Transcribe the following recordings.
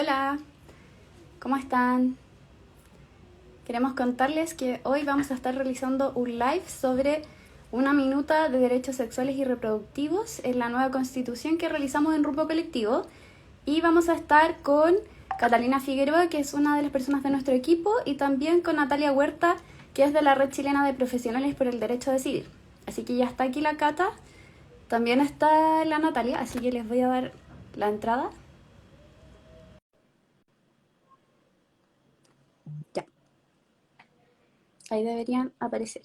Hola, ¿cómo están? Queremos contarles que hoy vamos a estar realizando un live sobre una minuta de derechos sexuales y reproductivos en la nueva constitución que realizamos en Rumbo Colectivo. Y vamos a estar con Catalina Figueroa, que es una de las personas de nuestro equipo, y también con Natalia Huerta, que es de la Red Chilena de Profesionales por el Derecho a Decidir. Así que ya está aquí la Cata, también está la Natalia, así que les voy a dar la entrada. Ya, ahí deberían aparecer.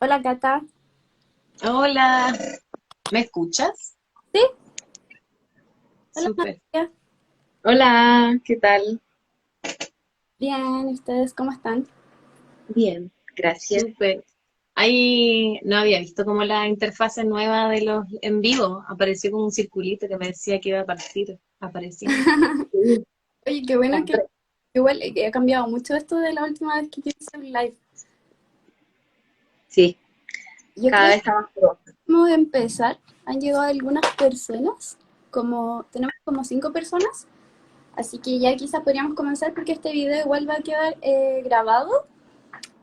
Hola Cata. Hola, ¿me escuchas? ¿Sí? Hola Súper. Natalia. Hola, ¿qué tal? Bien, ¿ustedes cómo están? Bien, gracias. Súper. Ahí no había visto como la interfase nueva de los en vivo. Apareció como un circulito que me decía que iba a partir. Apareció. Sí, Oye, qué bueno que compré. igual que ha cambiado mucho esto de la última vez que yo hice un live. Sí, Yo cada creo vez que está más pro. vamos a empezar. Han llegado algunas personas, como tenemos como 5 personas, así que ya quizás podríamos comenzar porque este video igual va a quedar grabado.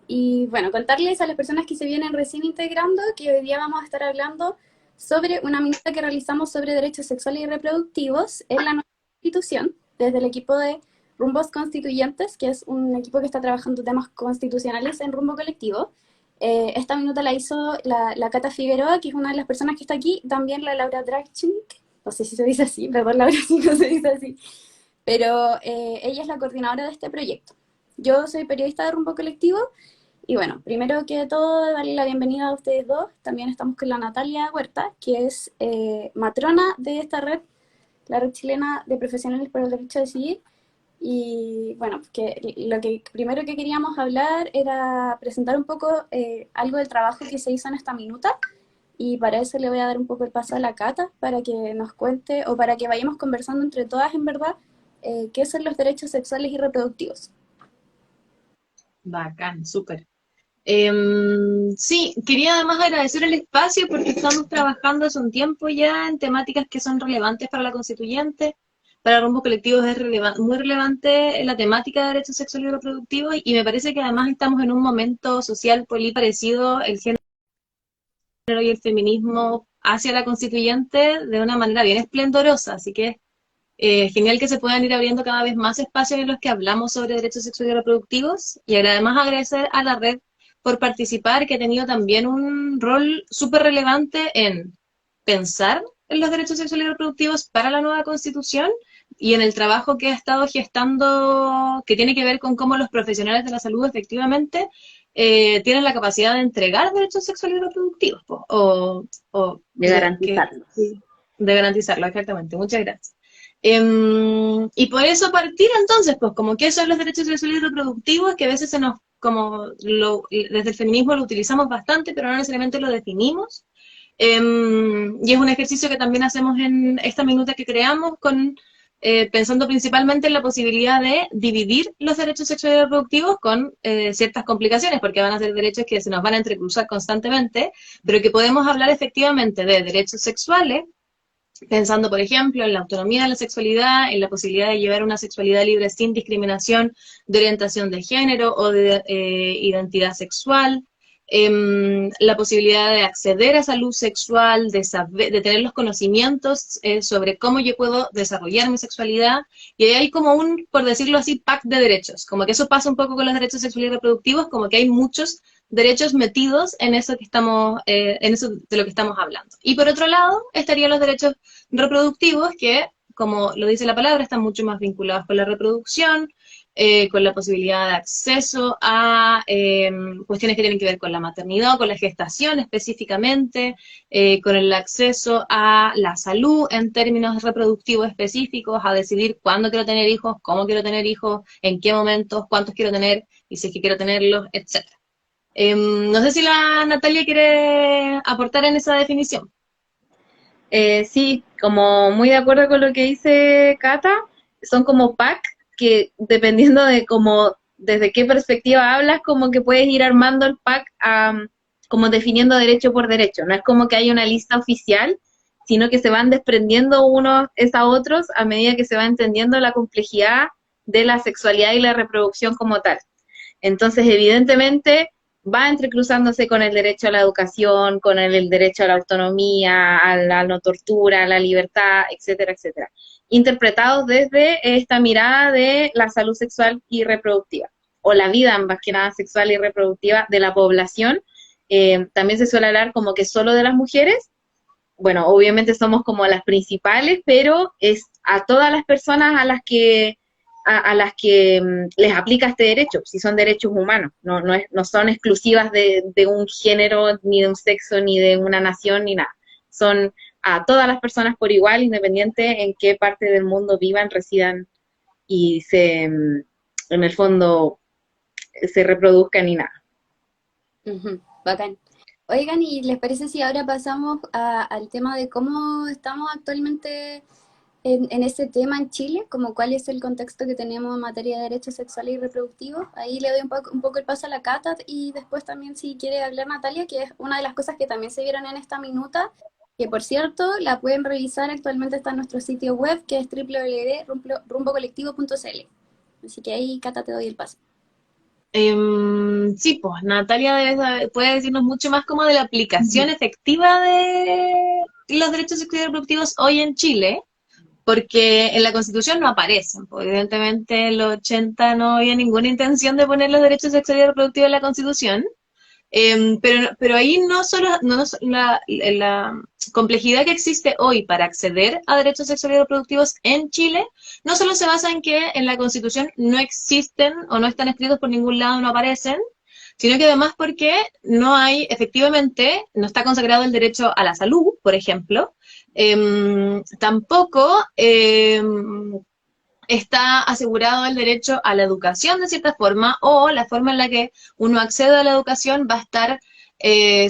Y bueno, contarles a las personas que se vienen recién integrando que hoy día vamos a estar hablando sobre una minuta que realizamos sobre derechos sexuales y reproductivos en la nueva Constitución, desde el equipo de Rumbos Constituyentes, que es un equipo que está trabajando temas constitucionales en Rumbo Colectivo. Esta minuta la hizo la Cata Figueroa, que es una de las personas que está aquí, también la Laura Drachnik, no sé si se dice así, perdón Laura si no se dice así, pero ella es la coordinadora de este proyecto. Yo soy periodista de Rumbo Colectivo y bueno, primero que todo, darle la bienvenida a ustedes dos. También estamos con la Natalia Huerta, que es matrona de esta red, la Red Chilena de Profesionales por el Derecho a Decidir. Y bueno, que lo que primero que queríamos hablar era presentar un poco algo del trabajo que se hizo en esta minuta. Y para eso le voy a dar un poco el paso a la Cata para que nos cuente o para que vayamos conversando entre todas en verdad qué son los derechos sexuales y reproductivos. Bacán, súper. Sí, quería además agradecer el espacio porque estamos trabajando hace un tiempo ya en temáticas que son relevantes para la constituyente. Para Rumbo Colectivos es muy relevante la temática de derechos sexuales y reproductivos y me parece que además estamos en un momento social parecido, el género y el feminismo hacia la constituyente de una manera bien esplendorosa. Así que genial que se puedan ir abriendo cada vez más espacios en los que hablamos sobre derechos sexuales y reproductivos y además agradecer a la red por participar, que ha tenido también un rol súper relevante en pensar en los derechos sexuales y reproductivos para la nueva constitución y en el trabajo que ha estado gestando, que tiene que ver con cómo los profesionales de la salud efectivamente tienen la capacidad de entregar derechos sexuales y reproductivos, po, o De garantizarlos. de garantizarlo, exactamente. Muchas gracias. Y por eso partir entonces, pues como qué son los derechos sexuales y reproductivos, que a veces se nos, desde el feminismo lo utilizamos bastante, pero no necesariamente lo definimos. Y es un ejercicio que también hacemos en esta minuta que creamos, pensando principalmente en la posibilidad de dividir los derechos sexuales y reproductivos con ciertas complicaciones, porque van a ser derechos que se nos van a entrecruzar constantemente, pero que podemos hablar efectivamente de derechos sexuales, pensando, por ejemplo, en la autonomía de la sexualidad, en la posibilidad de llevar una sexualidad libre sin discriminación de orientación de género o de identidad sexual, la posibilidad de acceder a salud sexual, de tener los conocimientos sobre cómo yo puedo desarrollar mi sexualidad, y ahí hay como un, por decirlo así, pack de derechos, como que eso pasa un poco con los derechos sexuales y reproductivos, como que hay muchos derechos metidos en eso que estamos, en eso de lo que estamos hablando. Y por otro lado, estarían los derechos reproductivos que, como lo dice la palabra, están mucho más vinculados con la reproducción, con la posibilidad de acceso a cuestiones que tienen que ver con la maternidad, con la gestación específicamente, con el acceso a la salud en términos reproductivos específicos, a decidir cuándo quiero tener hijos, cómo quiero tener hijos, en qué momentos, cuántos quiero tener y si es que quiero tenerlos, etcétera. No sé si la Natalia quiere aportar en esa definición. Sí, como muy de acuerdo con lo que dice Cata, son como pack que dependiendo de cómo, desde qué perspectiva hablas, como que puedes ir armando el pack como definiendo derecho por derecho. No es como que hay una lista oficial, sino que se van desprendiendo unos a otros a medida que se va entendiendo la complejidad de la sexualidad y la reproducción como tal. Entonces, evidentemente, va entrecruzándose con el derecho a la educación, con el derecho a la autonomía, a la no tortura, a la libertad, etcétera, etcétera, interpretados desde esta mirada de la salud sexual y reproductiva, o la vida, más que nada, sexual y reproductiva de la población. También se suele hablar como que solo de las mujeres. Bueno, obviamente somos como las principales, pero es a todas las personas a las que les aplica este derecho, si son derechos humanos, no son exclusivas de un género, ni de un sexo, ni de una nación, ni nada. Son a todas las personas por igual, independiente en qué parte del mundo vivan, residan y en el fondo, se reproduzcan y nada. Bacán. Oigan, ¿y les parece si ahora pasamos al tema de cómo estamos actualmente en ese tema en Chile? Como cuál es el contexto que tenemos en materia de derechos sexuales y reproductivos. Ahí le doy un poco el paso a la Cata, y después también si quiere hablar Natalia, que es una de las cosas que también se vieron en esta minuta, que por cierto la pueden revisar, actualmente está en nuestro sitio web, que es www.rumbocolectivo.cl. Así que ahí, Cata, te doy el paso. Sí, pues Natalia puede decirnos mucho más como de la aplicación efectiva de los derechos sexuales y reproductivos hoy en Chile, porque en la Constitución no aparecen, pues evidentemente en los 80 no había ninguna intención de poner los derechos sexuales y reproductivos en la Constitución. Pero ahí no solo la complejidad que existe hoy para acceder a derechos sexuales y reproductivos en Chile, no solo se basa en que en la Constitución no existen o no están escritos por ningún lado, no aparecen, sino que además porque no hay, efectivamente, no está consagrado el derecho a la salud, por ejemplo, tampoco está asegurado el derecho a la educación de cierta forma, o la forma en la que uno accede a la educación va a estar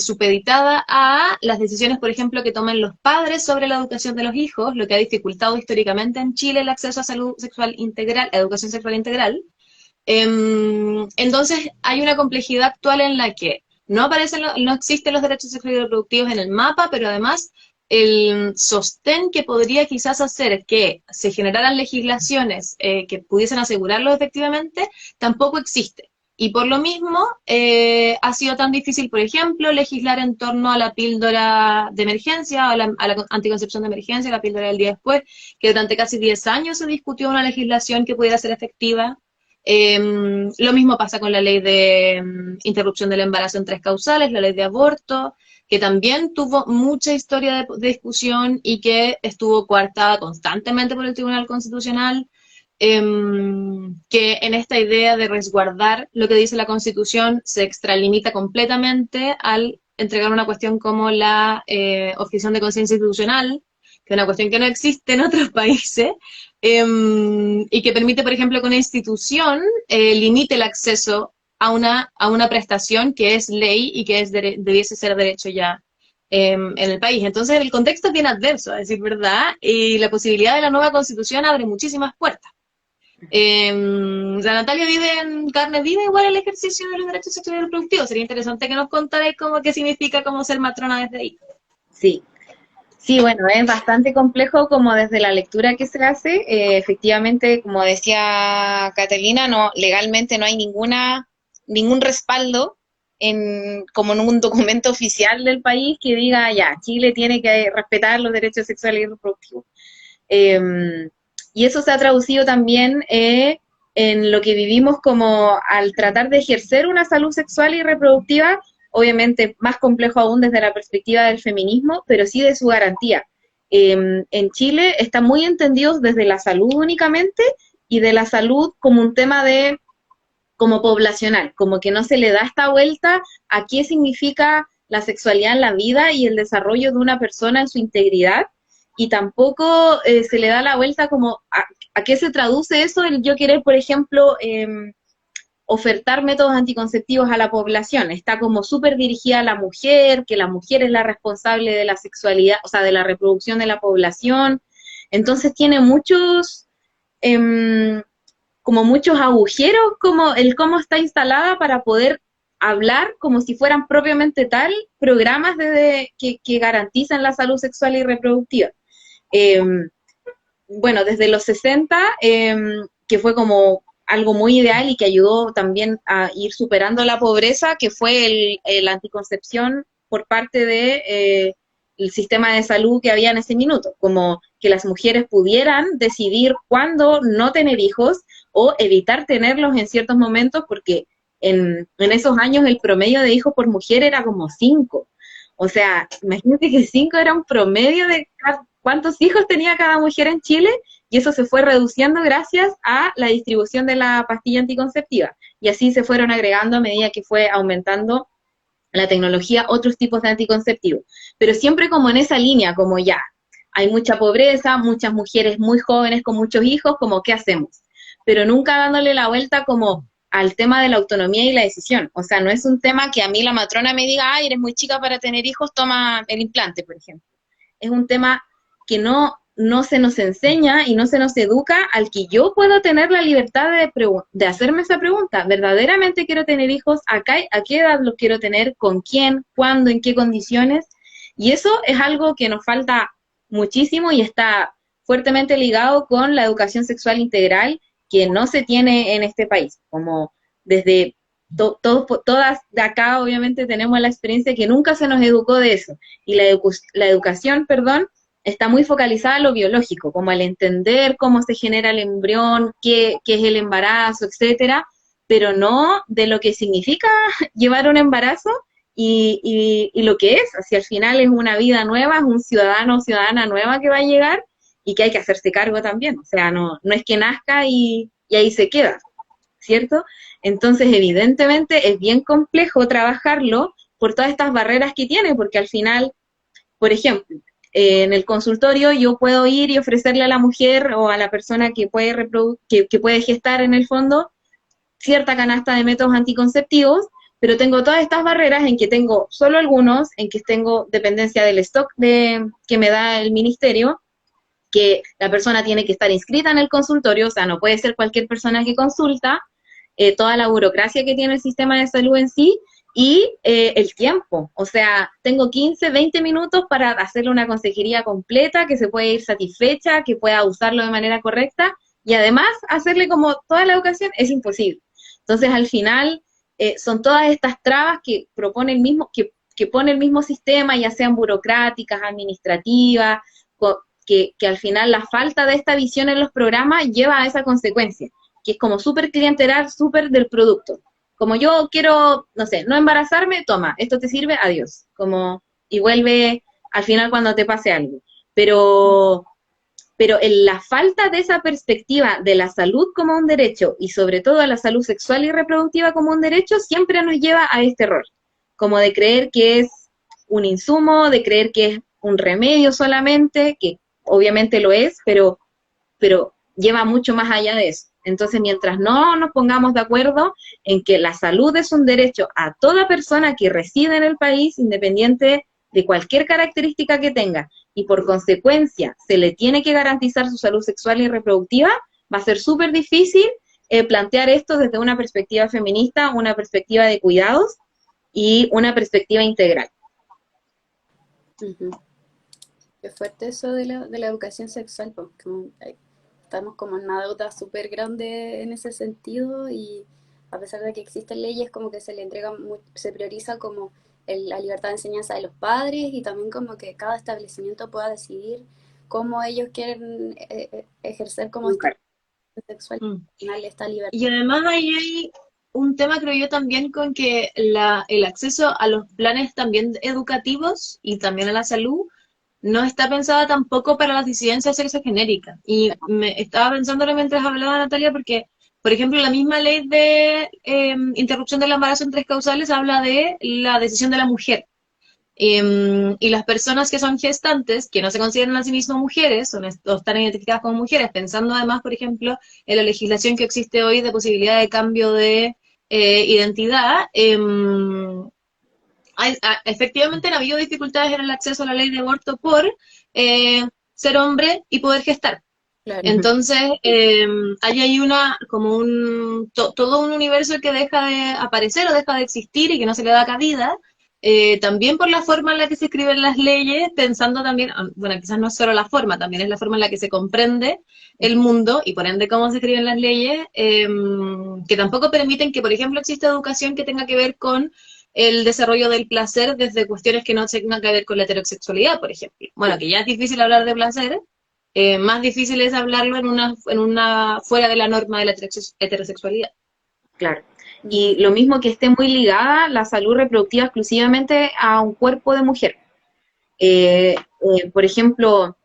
supeditada a las decisiones, por ejemplo, que tomen los padres sobre la educación de los hijos, lo que ha dificultado históricamente en Chile el acceso a salud sexual integral, a educación sexual integral. Entonces, hay una complejidad actual en la que no existen los derechos sexuales y reproductivos en el mapa, pero además el sostén que podría quizás hacer que se generaran legislaciones que pudiesen asegurarlo efectivamente, tampoco existe. Y por lo mismo, ha sido tan difícil, por ejemplo, legislar en torno a la píldora de emergencia, a la anticoncepción de emergencia, la píldora del día después, que durante casi 10 años se discutió una legislación que pudiera ser efectiva. Lo mismo pasa con la ley de interrupción del embarazo en 3 causales, la ley de aborto, que también tuvo mucha historia de discusión y que estuvo coartada constantemente por el Tribunal Constitucional, que en esta idea de resguardar lo que dice la Constitución se extralimita completamente al entregar una cuestión como la objeción de conciencia institucional, que es una cuestión que no existe en otros países, y que permite, por ejemplo, que una institución limite el acceso a una prestación que es ley y que debiese ser derecho ya en el país. Entonces el contexto es bien adverso, a decir verdad, y la posibilidad de la nueva Constitución abre muchísimas puertas. La Natalia vive en carne viva igual el ejercicio de los derechos sexuales y reproductivos. Sería interesante que nos contarais qué significa como ser matrona desde ahí. Sí, bueno, es bastante complejo como desde la lectura que se hace. Efectivamente, como decía Catalina, legalmente no hay ningún respaldo como en un documento oficial del país que diga, ya, Chile tiene que respetar los derechos sexuales y reproductivos. Y eso se ha traducido también en lo que vivimos como al tratar de ejercer una salud sexual y reproductiva, obviamente más complejo aún desde la perspectiva del feminismo, pero sí de su garantía. En Chile está muy entendido desde la salud únicamente y de la salud como un tema como poblacional, como que no se le da esta vuelta a qué significa la sexualidad en la vida y el desarrollo de una persona en su integridad, y tampoco se le da la vuelta como a qué se traduce eso el yo querer, por ejemplo, ofertar métodos anticonceptivos a la población. Está como súper dirigida a la mujer, que la mujer es la responsable de la sexualidad, o sea, de la reproducción de la población. Entonces tiene como muchos agujeros, como el cómo está instalada para poder hablar como si fueran propiamente tal programas que garantizan la salud sexual y reproductiva. Bueno, desde los 60, que fue como algo muy ideal y que ayudó también a ir superando la pobreza, que fue la anticoncepción por parte de el sistema de salud que había en ese minuto, como que las mujeres pudieran decidir cuándo no tener hijos o evitar tenerlos en ciertos momentos, porque en esos años el promedio de hijos por mujer era como 5. O sea, imagínate que 5 era un promedio de cuántos hijos tenía cada mujer en Chile, y eso se fue reduciendo gracias a la distribución de la pastilla anticonceptiva. Y así se fueron agregando a medida que fue aumentando la tecnología otros tipos de anticonceptivos. Pero siempre como en esa línea, como ya, hay mucha pobreza, muchas mujeres muy jóvenes con muchos hijos, como ¿qué hacemos? Pero nunca dándole la vuelta como al tema de la autonomía y la decisión. O sea, no es un tema que a mí la matrona me diga, ay, eres muy chica para tener hijos, toma el implante, por ejemplo. Es un tema que no se nos enseña y no se nos educa, al que yo puedo tener la libertad de hacerme esa pregunta. ¿Verdaderamente quiero tener hijos? ¿A qué edad los quiero tener? ¿Con quién? ¿Cuándo? ¿En qué condiciones? Y eso es algo que nos falta muchísimo y está fuertemente ligado con la educación sexual integral que no se tiene en este país. Como desde todas de acá obviamente tenemos la experiencia que nunca se nos educó de eso. Y la educación, perdón, está muy focalizada en lo biológico, como al entender cómo se genera el embrión, qué es el embarazo, etcétera, pero no de lo que significa llevar un embarazo y lo que es, si al final es una vida nueva, es un ciudadano o ciudadana nueva que va a llegar y que hay que hacerse cargo también, o sea, no es que nazca y ahí se queda, ¿cierto? Entonces, evidentemente, es bien complejo trabajarlo por todas estas barreras que tiene, porque al final, por ejemplo, en el consultorio yo puedo ir y ofrecerle a la mujer o a la persona que puede gestar en el fondo cierta canasta de métodos anticonceptivos, pero tengo todas estas barreras en que tengo solo algunos, en que tengo dependencia del stock que me da el ministerio, que la persona tiene que estar inscrita en el consultorio, o sea, no puede ser cualquier persona que consulta, toda la burocracia que tiene el sistema de salud en sí, y el tiempo, o sea, tengo 15, 20 minutos para hacerle una consejería completa, que se puede ir satisfecha, que pueda usarlo de manera correcta, y además hacerle como toda la educación es imposible. Entonces, al final, son todas estas trabas que propone que pone el mismo sistema, ya sean burocráticas, administrativas, que al final la falta de esta visión en los programas lleva a esa consecuencia, que es como súper clientelar, súper del producto. Como yo quiero, no sé, no embarazarme, toma, esto te sirve, adiós. Como, y vuelve al final cuando te pase algo. Pero en la falta de esa perspectiva de la salud como un derecho, y sobre todo la salud sexual y reproductiva como un derecho, siempre nos lleva a este error. Como de creer que es un insumo, de creer que es un remedio solamente, que obviamente lo es, pero lleva mucho más allá de eso. Entonces, mientras no nos pongamos de acuerdo en que la salud es un derecho a toda persona que reside en el país, independiente de cualquier característica que tenga, y por consecuencia se le tiene que garantizar su salud sexual y reproductiva, va a ser súper difícil plantear esto desde una perspectiva feminista, una perspectiva de cuidados y una perspectiva integral. Uh-huh. Qué fuerte eso de la educación sexual, porque estamos como en una deuda súper grande en ese sentido, y a pesar de que existen leyes, como que se le entrega, se prioriza como la libertad de enseñanza de los padres, y también como que cada establecimiento pueda decidir cómo ellos quieren ejercer como esta sexual, al final esta libertad. Y además ahí hay un tema, creo yo, también con que el acceso a los planes también educativos y también a la salud no está pensada tampoco para las disidencias sexogenéricas. Y me estaba pensándolo mientras hablaba Natalia, porque, por ejemplo, la misma ley de interrupción del embarazo en 3 causales habla de la decisión de la mujer. Y las personas que son gestantes, que no se consideran a sí mismas mujeres, o están identificadas como mujeres, pensando además, por ejemplo, en la legislación que existe hoy de posibilidad de cambio de identidad, efectivamente han habido dificultades en el acceso a la ley de aborto por ser hombre y poder gestar. Claro. Entonces, hay ahí todo un universo que deja de aparecer o deja de existir y que no se le da cabida, también por la forma en la que se escriben las leyes, pensando también, bueno, quizás no es solo la forma, también es la forma en la que se comprende el mundo y por ende cómo se escriben las leyes, que tampoco permiten que, por ejemplo, exista educación que tenga que ver con el desarrollo del placer desde cuestiones que no tengan que ver con la heterosexualidad, por ejemplo. Bueno, que ya es difícil hablar de placer, más difícil es hablarlo en una fuera de la norma de la heterosexualidad. Claro. Y lo mismo que esté muy ligada la salud reproductiva exclusivamente a un cuerpo de mujer. Por ejemplo,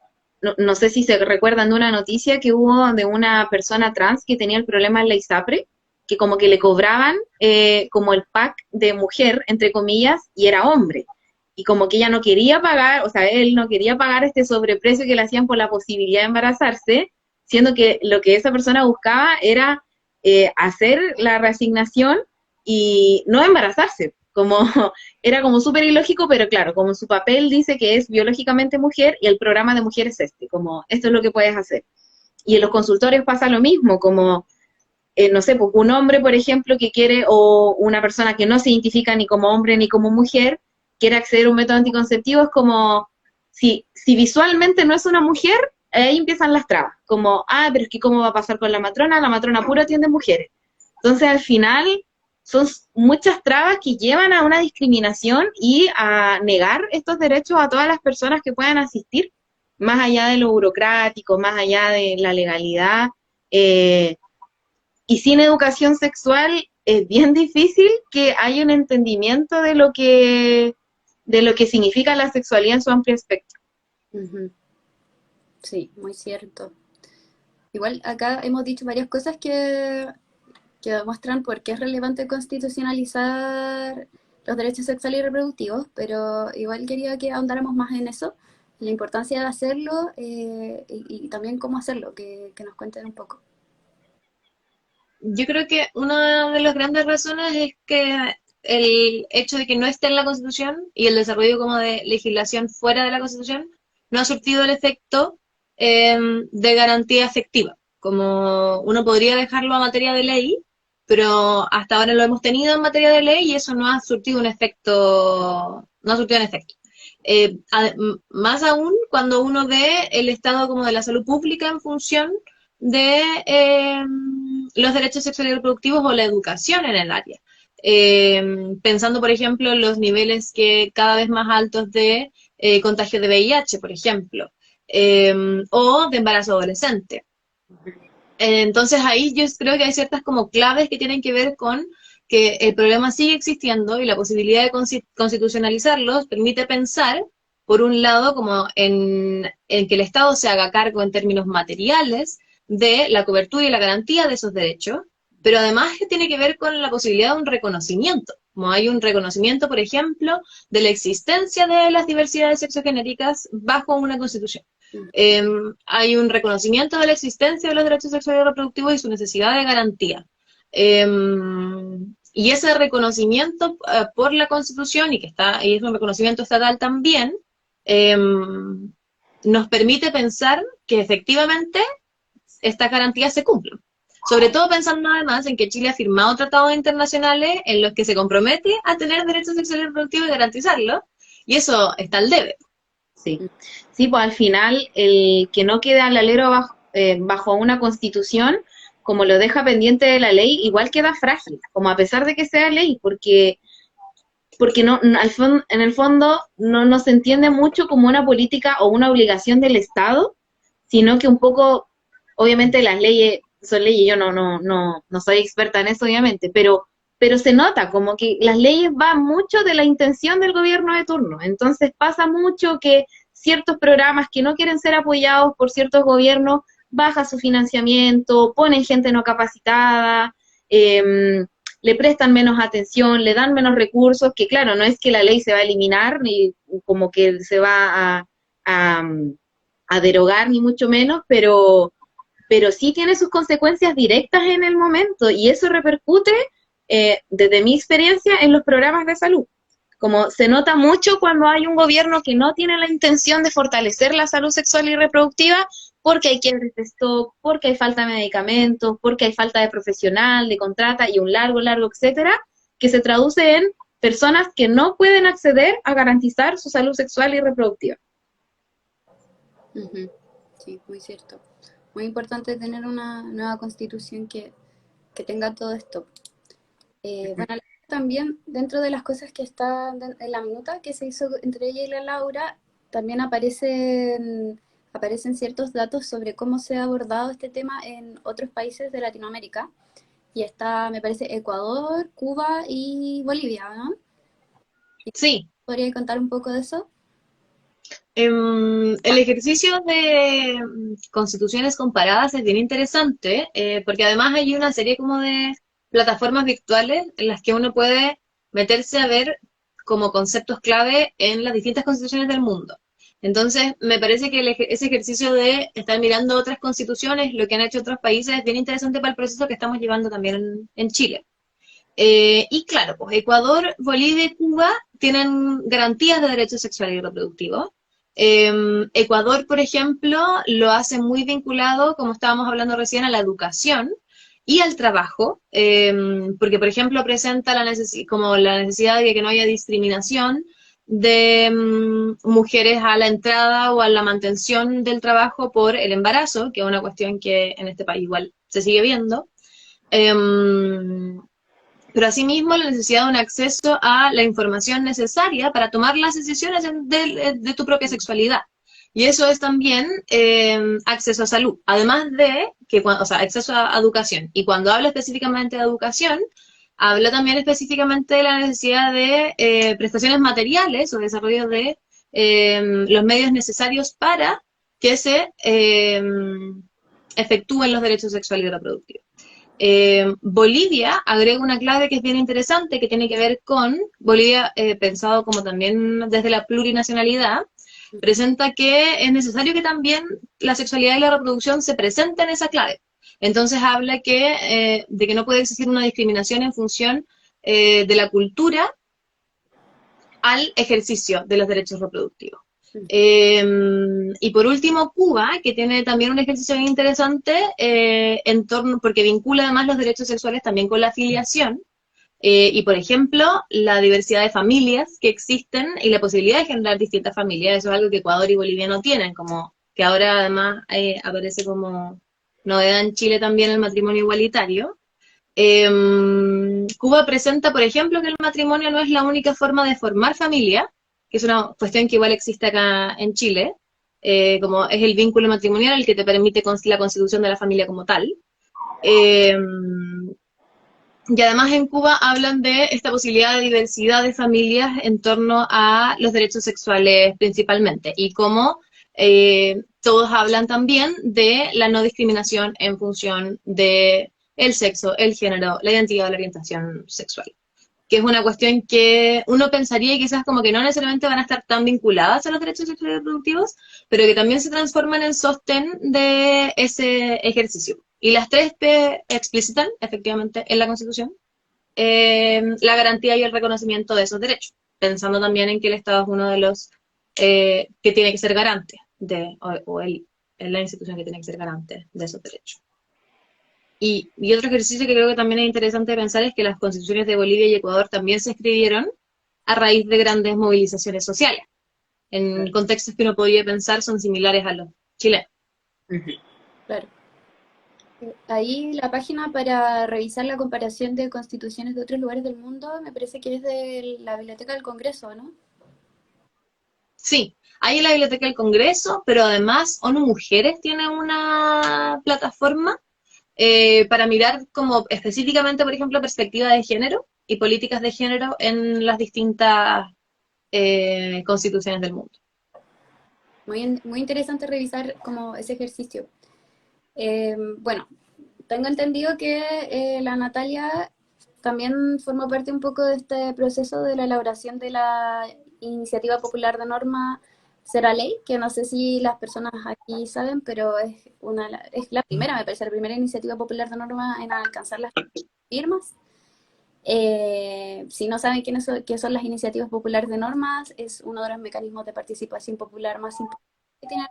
no sé si se recuerdan de una noticia que hubo de una persona trans que tenía el problema en la ISAPRE, que como que le cobraban como el pack de mujer, entre comillas, y era hombre. Y como que ella no quería pagar, o sea, él no quería pagar este sobreprecio que le hacían por la posibilidad de embarazarse, siendo que lo que esa persona buscaba era hacer la reasignación y no embarazarse, como era como súper ilógico, pero claro, como su papel dice que es biológicamente mujer y el programa de mujer es este, como esto es lo que puedes hacer. Y en los consultorios pasa lo mismo, como, no sé, pues un hombre, por ejemplo, que quiere, o una persona que no se identifica ni como hombre ni como mujer, quiere acceder a un método anticonceptivo, es como, si visualmente no es una mujer, ahí empiezan las trabas, como, pero es que ¿cómo va a pasar con la matrona pura atiende mujeres. Entonces, al final, son muchas trabas que llevan a una discriminación y a negar estos derechos a todas las personas que puedan asistir, más allá de lo burocrático, más allá de la legalidad, y sin educación sexual es bien difícil que haya un entendimiento de lo que significa la sexualidad en su amplio espectro. Sí, muy cierto. Igual acá hemos dicho varias cosas que demuestran por qué es relevante constitucionalizar los derechos sexuales y reproductivos, pero igual quería que ahondáramos más en eso, la importancia de hacerlo y también cómo hacerlo, que nos cuenten un poco. Yo creo que una de las grandes razones es que el hecho de que no esté en la Constitución y el desarrollo como de legislación fuera de la Constitución no ha surtido el efecto de garantía efectiva. Como uno podría dejarlo a materia de ley, pero hasta ahora lo hemos tenido en materia de ley y eso no ha surtido un efecto, no ha surtido un efecto. Más aún cuando uno ve el estado como de la salud pública en función de los derechos sexuales y reproductivos o la educación en el área. Pensando, por ejemplo, en los niveles que cada vez más altos de contagio de VIH, por ejemplo, o de embarazo adolescente. Entonces ahí yo creo que hay ciertas como claves que tienen que ver con que el problema sigue existiendo y la posibilidad de constitucionalizarlos permite pensar, por un lado, como en que el Estado se haga cargo en términos materiales de la cobertura y la garantía de esos derechos, pero además que tiene que ver con la posibilidad de un reconocimiento, como hay un reconocimiento, por ejemplo, de la existencia de las diversidades sexogenéticas bajo una constitución. Hay un reconocimiento de la existencia de los derechos sexuales y reproductivos y su necesidad de garantía. Y ese reconocimiento por la Constitución, y es un reconocimiento estatal también, nos permite pensar que efectivamente estas garantías se cumplen. Sobre todo pensando además en que Chile ha firmado tratados internacionales en los que se compromete a tener derechos sexuales y reproductivos y garantizarlos, y eso está al debe. Sí, pues al final el que no quede al alero bajo una constitución, como lo deja pendiente de la ley, igual queda frágil, como a pesar de que sea ley, porque no, en el fondo no se entiende mucho como una política o una obligación del Estado, sino que un poco, obviamente las leyes son leyes, yo no soy experta en eso, obviamente, pero se nota como que las leyes van mucho de la intención del gobierno de turno, entonces pasa mucho que ciertos programas que no quieren ser apoyados por ciertos gobiernos baja su financiamiento, ponen gente no capacitada, le prestan menos atención, le dan menos recursos, que claro, no es que la ley se va a eliminar, ni como que se va a derogar, ni mucho menos, pero sí tiene sus consecuencias directas en el momento, y eso repercute, desde mi experiencia, en los programas de salud. Como se nota mucho cuando hay un gobierno que no tiene la intención de fortalecer la salud sexual y reproductiva, porque hay quiebres de stock, porque hay falta de medicamentos, porque hay falta de profesional, de contrata y un largo, etcétera, que se traduce en personas que no pueden acceder a garantizar su salud sexual y reproductiva. Ujú. Sí, muy cierto. Muy importante tener una nueva constitución que tenga todo esto. Bueno, también dentro de las cosas que están en la minuta que se hizo entre ella y la Laura, también aparecen ciertos datos sobre cómo se ha abordado este tema en otros países de Latinoamérica. Y está, me parece, Ecuador, Cuba y Bolivia, ¿no? Sí. ¿Podría contar un poco de eso? El ejercicio de constituciones comparadas es bien interesante, porque además hay una serie como de plataformas virtuales en las que uno puede meterse a ver como conceptos clave en las distintas constituciones del mundo. Entonces, me parece que ese ejercicio de estar mirando otras constituciones, lo que han hecho otros países, es bien interesante para el proceso que estamos llevando también en Chile. Y claro, pues Ecuador, Bolivia y Cuba tienen garantías de derechos sexuales y reproductivos. Ecuador, por ejemplo, lo hace muy vinculado, como estábamos hablando recién, a la educación y al trabajo, porque, por ejemplo, presenta como la necesidad de que no haya discriminación de mujeres a la entrada o a la mantención del trabajo por el embarazo, que es una cuestión que en este país igual se sigue viendo. Pero asimismo la necesidad de un acceso a la información necesaria para tomar las decisiones de tu propia sexualidad. Y eso es también acceso a salud, además de que, o sea, acceso a educación. Y cuando habla específicamente de educación, habla también específicamente de la necesidad de prestaciones materiales o desarrollo de los medios necesarios para que se efectúen los derechos sexuales y reproductivos. Bolivia agrega una clave que es bien interesante, que tiene que ver con Bolivia, pensado como también desde la plurinacionalidad, presenta que es necesario que también la sexualidad y la reproducción se presenten en esa clave. Entonces habla de que no puede existir una discriminación en función de la cultura al ejercicio de los derechos reproductivos. Y por último, Cuba, que tiene también un ejercicio bien interesante en torno, porque vincula además los derechos sexuales también con la afiliación, y por ejemplo, la diversidad de familias que existen y la posibilidad de generar distintas familias. Eso es algo que Ecuador y Bolivia no tienen, como que ahora además aparece como novedad en Chile también el matrimonio igualitario. Cuba presenta, por ejemplo, que el matrimonio no es la única forma de formar familia, que es una cuestión que igual existe acá en Chile, como es el vínculo matrimonial el que te permite la constitución de la familia como tal. Y además en Cuba hablan de esta posibilidad de diversidad de familias en torno a los derechos sexuales principalmente, y cómo todos hablan también de la no discriminación en función de el sexo, el género, la identidad o la orientación sexual, que es una cuestión que uno pensaría quizás como que no necesariamente van a estar tan vinculadas a los derechos sexuales y reproductivos, pero que también se transforman en sostén de ese ejercicio. Y las 3P explicitan, efectivamente, en la Constitución, la garantía y el reconocimiento de esos derechos, pensando también en que el Estado es uno de los que tiene que ser garante, es la institución que tiene que ser garante de esos derechos. Y otro ejercicio que creo que también es interesante pensar es que las constituciones de Bolivia y Ecuador también se escribieron a raíz de grandes movilizaciones sociales, en contextos que uno podría pensar son similares a los chilenos. Claro. Ahí la página para revisar la comparación de constituciones de otros lugares del mundo me parece que es de la Biblioteca del Congreso, ¿no? Sí, hay en la Biblioteca del Congreso, pero además ONU Mujeres tiene una plataforma para mirar como específicamente, por ejemplo, perspectiva de género y políticas de género en las distintas constituciones del mundo. Muy interesante revisar como ese ejercicio. Bueno, tengo entendido que la Natalia también formó parte un poco de este proceso de la elaboración de la iniciativa popular de norma Será Ley, que no sé si las personas aquí saben, pero es la primera, me parece, la primera iniciativa popular de norma en alcanzar las firmas. Si no saben qué son las iniciativas populares de normas, es uno de los mecanismos de participación popular más importantes que tiene la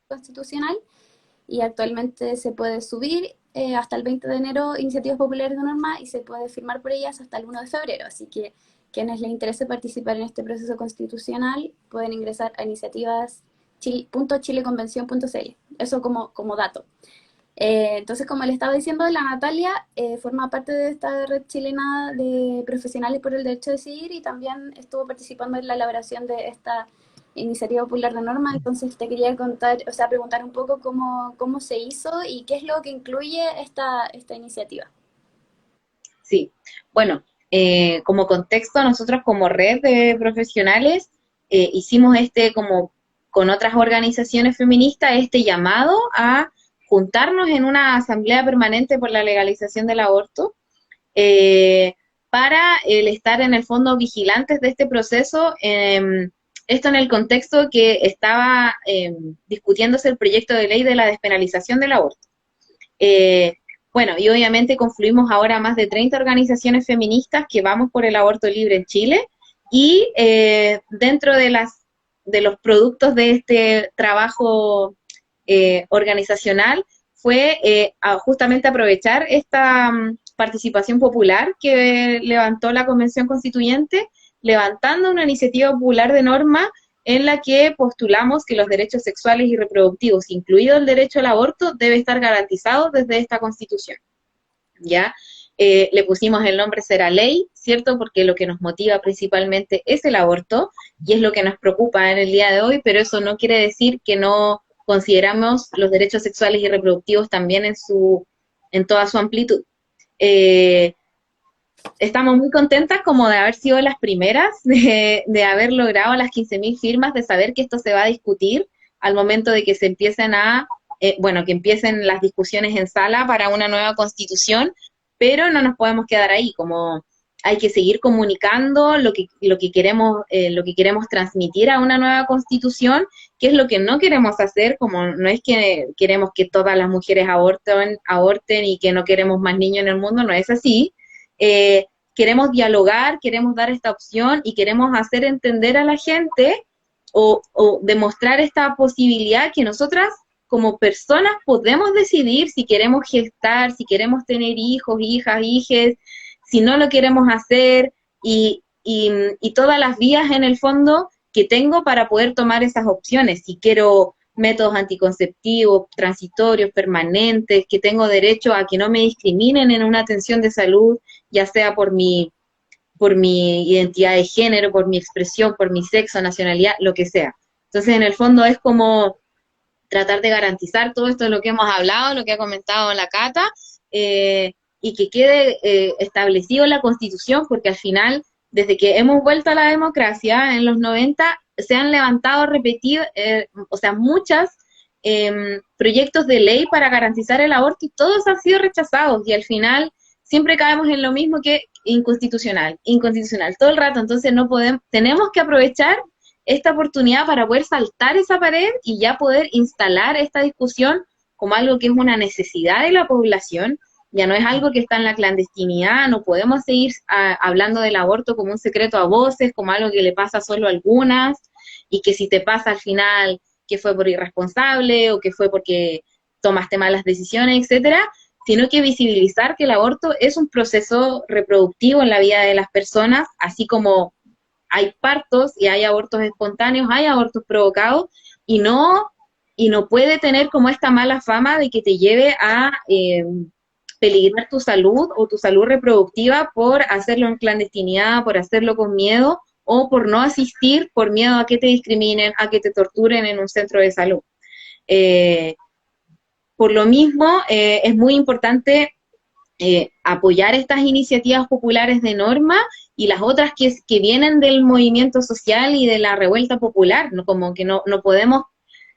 Constitucional. y actualmente se puede subir hasta el 20 de enero iniciativas populares de norma y se puede firmar por ellas hasta el 1 de febrero. Así que quienes les interese participar en este proceso constitucional pueden ingresar a iniciativas.chileconvención.cl. Eso como dato. Entonces, como le estaba diciendo, la Natalia forma parte de esta red chilena de profesionales por el derecho a decidir y también estuvo participando en la elaboración de esta iniciativa popular de norma. Entonces te quería contar, o sea, preguntar un poco cómo se hizo y qué es lo que incluye esta iniciativa. Sí, bueno, como contexto, nosotros como red de profesionales hicimos como con otras organizaciones feministas, este llamado a juntarnos en una asamblea permanente por la legalización del aborto, para el estar en el fondo vigilantes de este proceso, esto en el contexto que estaba discutiéndose el proyecto de ley de la despenalización del aborto. Bueno, y obviamente confluimos ahora más de 30 organizaciones feministas que vamos por el aborto libre en Chile, y dentro de los productos de este trabajo organizacional fue justamente aprovechar esta participación popular que levantó la Convención Constituyente, levantando una iniciativa popular de norma en la que postulamos que los derechos sexuales y reproductivos, incluido el derecho al aborto, debe estar garantizado desde esta Constitución, ¿ya? Le pusimos el nombre Será Ley, ¿cierto? Porque lo que nos motiva principalmente es el aborto, y es lo que nos preocupa en el día de hoy, pero eso no quiere decir que no consideramos los derechos sexuales y reproductivos también en toda su amplitud. Estamos muy contentas como de haber sido las primeras, de haber logrado las 15.000 firmas, de saber que esto se va a discutir al momento de que se empiecen que empiecen las discusiones en sala para una nueva constitución, pero no nos podemos quedar ahí, como hay que seguir comunicando lo que queremos transmitir a una nueva constitución, que es lo que no queremos hacer, como no es que queremos que todas las mujeres aborten y que no queremos más niños en el mundo, no es así. Queremos dialogar, queremos dar esta opción y queremos hacer entender a la gente o demostrar esta posibilidad que nosotras como personas podemos decidir si queremos gestar, si queremos tener hijos, hijas, hijes, si no lo queremos hacer, y todas las vías en el fondo que tengo para poder tomar esas opciones. Si quiero métodos anticonceptivos, transitorios, permanentes, que tengo derecho a que no me discriminen en una atención de salud, ya sea por mi identidad de género, por mi expresión, por mi sexo, nacionalidad, lo que sea. Entonces, en el fondo es como tratar de garantizar todo esto de lo que hemos hablado, lo que ha comentado la Cata, y que quede establecido en la Constitución, porque al final, desde que hemos vuelto a la democracia en los 90, se han levantado muchos proyectos de ley para garantizar el aborto y todos han sido rechazados, y al final siempre caemos en lo mismo, que inconstitucional, todo el rato. Entonces tenemos que aprovechar esta oportunidad para poder saltar esa pared y ya poder instalar esta discusión como algo que es una necesidad de la población, ya no es algo que está en la clandestinidad. No podemos seguir hablando del aborto como un secreto a voces, como algo que le pasa solo a algunas, y que si te pasa al final, que fue por irresponsable o que fue porque tomaste malas decisiones, etcétera, sino que visibilizar que el aborto es un proceso reproductivo en la vida de las personas, así como hay partos y hay abortos espontáneos, hay abortos provocados, y no puede tener como esta mala fama de que te lleve a peligrar tu salud o tu salud reproductiva por hacerlo en clandestinidad, por hacerlo con miedo, o por no asistir por miedo a que te discriminen, a que te torturen en un centro de salud. Por lo mismo, es muy importante apoyar estas iniciativas populares de norma y las otras que vienen del movimiento social y de la revuelta popular, ¿no? Como que no podemos,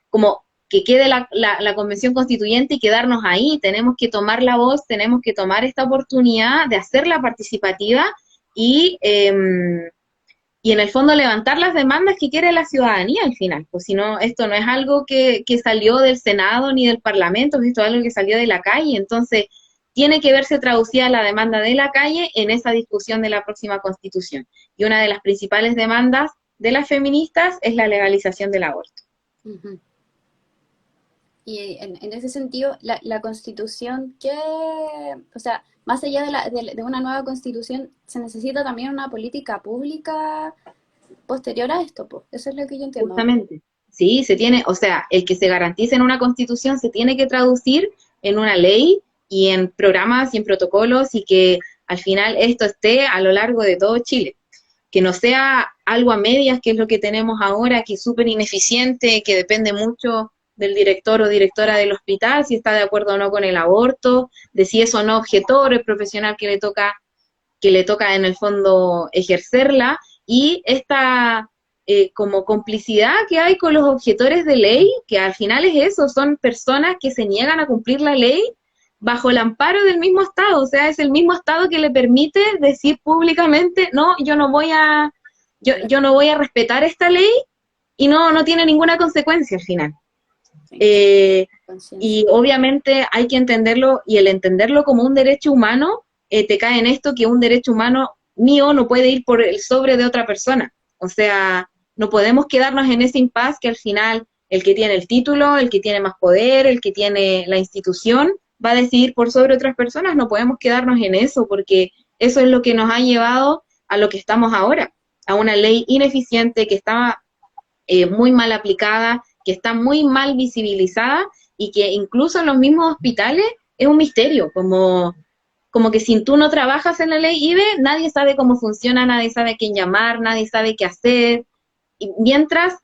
como que quede la Convención Constituyente y quedarnos ahí. Tenemos que tomar la voz, tenemos que tomar esta oportunidad de hacerla participativa y en el fondo levantar las demandas que quiere la ciudadanía al final, pues si no, esto no es algo que salió del Senado ni del Parlamento, esto es algo que salió de la calle. Entonces tiene que verse traducida la demanda de la calle en esa discusión de la próxima Constitución. Y una de las principales demandas de las feministas es la legalización del aborto. Uh-huh. Y en ese sentido, la constitución, o sea, más allá de una nueva constitución, se necesita también una política pública posterior a esto, pues. Eso es lo que yo entiendo. Justamente. Sí, se tiene, o sea, el que se garantice en una constitución se tiene que traducir en una ley y en programas y en protocolos y que al final esto esté a lo largo de todo Chile. Que no sea algo a medias, que es lo que tenemos ahora, que es súper ineficiente, que depende mucho del director o directora del hospital, si está de acuerdo o no con el aborto, de si es o no objetor el profesional que le toca en el fondo ejercerla, y esta como complicidad que hay con los objetores de ley, que al final es eso, son personas que se niegan a cumplir la ley bajo el amparo del mismo Estado, o sea, es el mismo Estado que le permite decir públicamente, no, yo no voy a respetar esta ley, y no tiene ninguna consecuencia al final. Y obviamente hay que entenderlo, y el entenderlo como un derecho humano, te cae en esto que un derecho humano mío no puede ir por el sobre de otra persona. O sea, no podemos quedarnos en ese impasse que al final el que tiene el título, el que tiene más poder, el que tiene la institución, va a decidir por sobre otras personas. No podemos quedarnos en eso, porque eso es lo que nos ha llevado a lo que estamos ahora, a una ley ineficiente que está muy mal aplicada, que está muy mal visibilizada, y que incluso en los mismos hospitales es un misterio, como que si tú no trabajas en la ley IBE, nadie sabe cómo funciona, nadie sabe a quién llamar, nadie sabe qué hacer, y mientras